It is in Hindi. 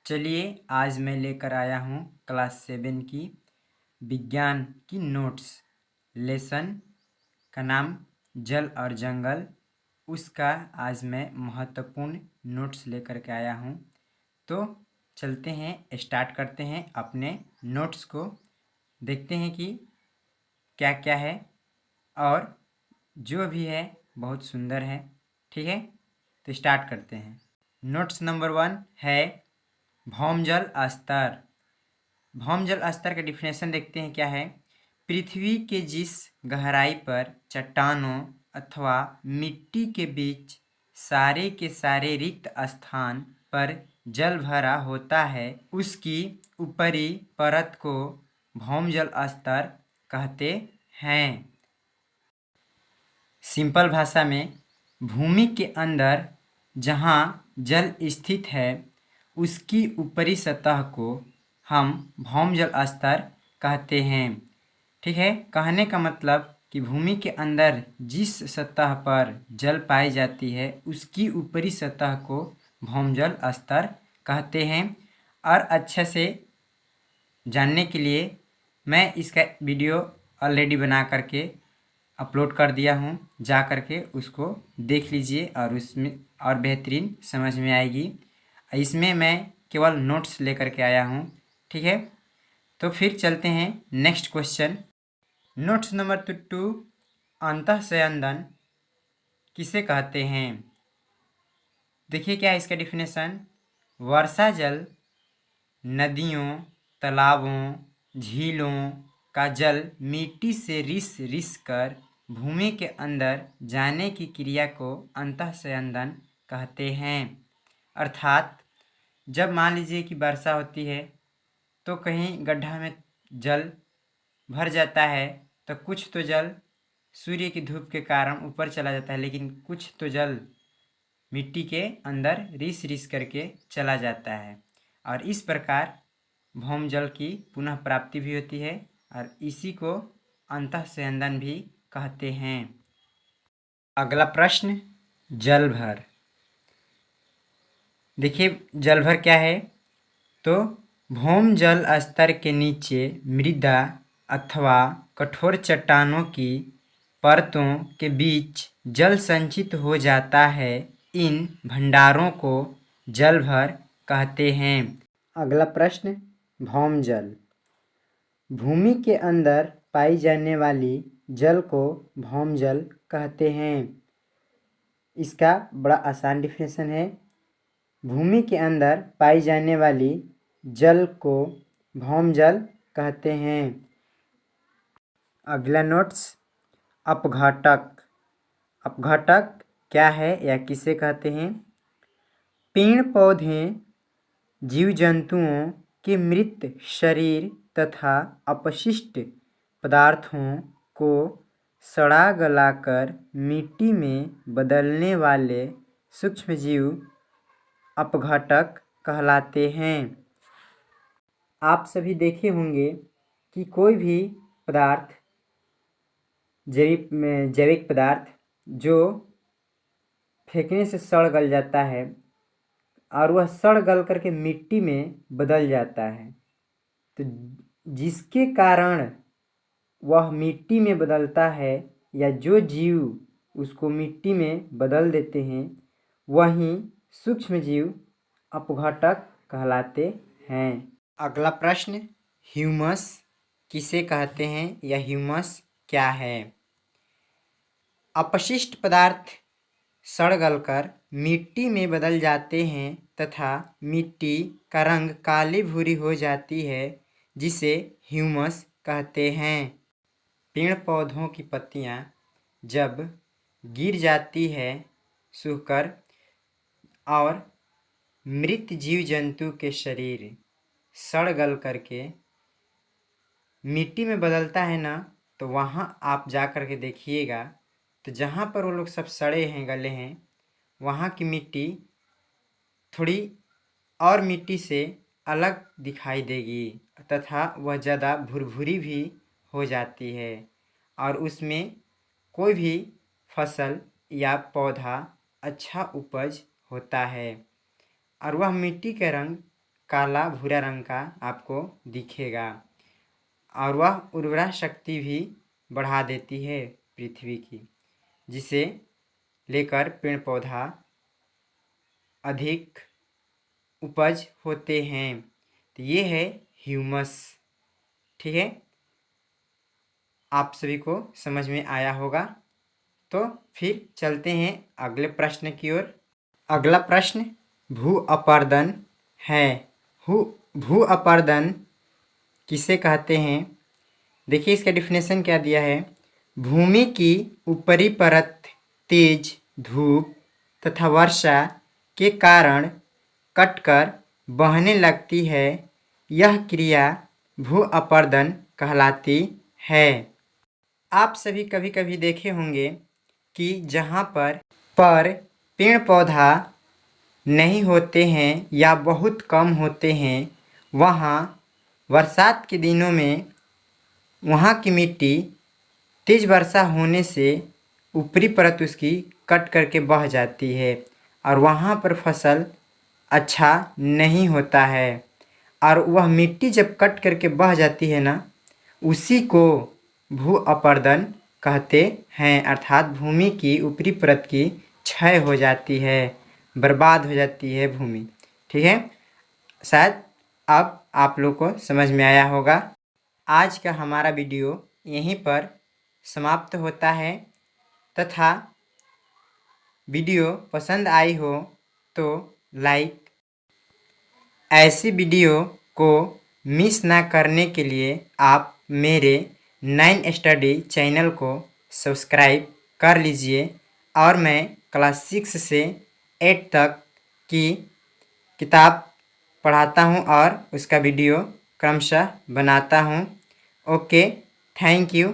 चलिए आज मैं लेकर आया हूँ क्लास 7 की विज्ञान की नोट्स। लेसन का नाम जल और जंगल, उसका आज मैं महत्वपूर्ण नोट्स लेकर के आया हूँ। तो चलते हैं, स्टार्ट करते हैं अपने नोट्स को, देखते हैं कि क्या क्या है और जो भी है बहुत सुंदर है। ठीक है, तो स्टार्ट करते हैं। नोट्स नंबर 1 है भौमजल स्तर। भौमजल स्तर का डिफिनेशन देखते हैं क्या है। पृथ्वी के जिस गहराई पर चट्टानों अथवा मिट्टी के बीच सारे के सारे रिक्त स्थान पर जल भरा होता है, उसकी ऊपरी परत को भौमजल स्तर कहते हैं। सिंपल भाषा में, भूमि के अंदर जहाँ जल स्थित है उसकी ऊपरी सतह को हम भौमजल स्तर कहते हैं। ठीक है, कहने का मतलब कि भूमि के अंदर जिस सतह पर जल पाई जाती है उसकी ऊपरी सतह को भौमजल स्तर कहते हैं। और अच्छे से जानने के लिए मैं इसका वीडियो ऑलरेडी बना करके अपलोड कर दिया हूँ, जा करके उसको देख लीजिए और उसमें और बेहतरीन समझ में आएगी। इसमें मैं केवल नोट्स लेकर के आया हूँ। ठीक है, तो फिर चलते हैं नेक्स्ट क्वेश्चन। नोट्स नंबर 2, अंतःस्यंदन किसे कहते हैं। देखिए क्या है इसका डिफिनेशन। वर्षा जल नदियों, तालाबों, झीलों का जल मिट्टी से रिस रिस कर भूमि के अंदर जाने की क्रिया को अंतःस्यंदन कहते हैं। अर्थात जब मान लीजिए कि वर्षा होती है तो कहीं गड्ढा में जल भर जाता है, तो कुछ तो जल सूर्य की धूप के कारण ऊपर चला जाता है, लेकिन कुछ तो जल मिट्टी के अंदर रिस रिस करके चला जाता है। और इस प्रकार भौमजल की पुनः प्राप्ति भी होती है और इसी को अंतःस्यंदन भी कहते हैं। अगला प्रश्न, जलभर। देखिए जलभर क्या है। तो भौमजल स्तर के नीचे मृदा अथवा कठोर चट्टानों की परतों के बीच जल संचित हो जाता है। इन भंडारों को जलभर कहते हैं। अगला प्रश्न, भौमजल। भूमि के अंदर पाई जाने वाली जल को भौमजल कहते हैं। इसका बड़ा आसान डिफिनेशन है। भूमि के अंदर पाई जाने वाली जल को भौमजल कहते हैं। अगला नोट्स, अपघटक। अपघटक क्या है या किसे कहते हैं। पेड़ पौधे जीव जंतुओं के मृत शरीर तथा अपशिष्ट पदार्थों को सड़ा गलाकर मिट्टी में बदलने वाले सूक्ष्मजीव अपघटक कहलाते हैं। आप सभी देखे होंगे कि कोई भी पदार्थ, जैविक पदार्थ जो फेंकने से सड़ गल जाता है और वह सड़ गल करके मिट्टी में बदल जाता है, तो जिसके कारण वह मिट्टी में बदलता है या जो जीव उसको मिट्टी में बदल देते हैं, वही सूक्ष्मजीव अपघटक कहलाते हैं। अगला प्रश्न, ह्यूमस किसे कहते हैं या ह्यूमस क्या है। अपशिष्ट पदार्थ सड़ गलकर मिट्टी में बदल जाते हैं तथा मिट्टी का रंग काली भूरी हो जाती है, जिसे ह्यूमस कहते हैं। पेड़ पौधों की पत्तियां जब गिर जाती है सूखकर और मृत जीव जंतु के शरीर सड़ गल करके मिट्टी में बदलता है ना, तो वहाँ आप जा कर के देखिएगा, तो जहाँ पर वो लोग सब सड़े हैं, गले हैं, वहाँ की मिट्टी थोड़ी और मिट्टी से अलग दिखाई देगी तथा वह ज़्यादा भुरभुरी भी हो जाती है और उसमें कोई भी फसल या पौधा अच्छा उपज होता है और वह मिट्टी का रंग काला भूरा रंग का आपको दिखेगा और वह उर्वरा शक्ति भी बढ़ा देती है पृथ्वी की, जिसे लेकर पेड़ पौधा अधिक उपज होते हैं। तो ये है ह्यूमस। ठीक है, आप सभी को समझ में आया होगा। तो फिर चलते हैं अगले प्रश्न की ओर। अगला प्रश्न भू अपरदन है। भू अपरदन किसे कहते हैं? देखिए इसका डिफिनेशन क्या दिया है। भूमि की ऊपरी परत तेज धूप तथा वर्षा के कारण कटकर बहने लगती है। यह क्रिया भू अपरदन कहलाती है। आप सभी कभी कभी देखे होंगे कि जहाँ पर पेड़ पौधा नहीं होते हैं या बहुत कम होते हैं, वहाँ बरसात के दिनों में वहाँ की मिट्टी तेज वर्षा होने से ऊपरी परत उसकी कट करके बह जाती है और वहाँ पर फसल अच्छा नहीं होता है। और वह मिट्टी जब कट करके बह जाती है ना, उसी को भू अपरदन कहते हैं। अर्थात भूमि की ऊपरी परत की क्षय हो जाती है, बर्बाद हो जाती है भूमि। ठीक है, शायद अब आप लोग को समझ में आया होगा। आज का हमारा वीडियो यहीं पर समाप्त होता है तथा वीडियो पसंद आई हो तो लाइक, ऐसी वीडियो को मिस ना करने के लिए आप मेरे 9 स्टडी चैनल को सब्सक्राइब कर लीजिए। और मैं क्लास 6 से 8 तक की किताब पढ़ाता हूँ और उसका वीडियो क्रमशः बनाता हूँ। Okay, thank you.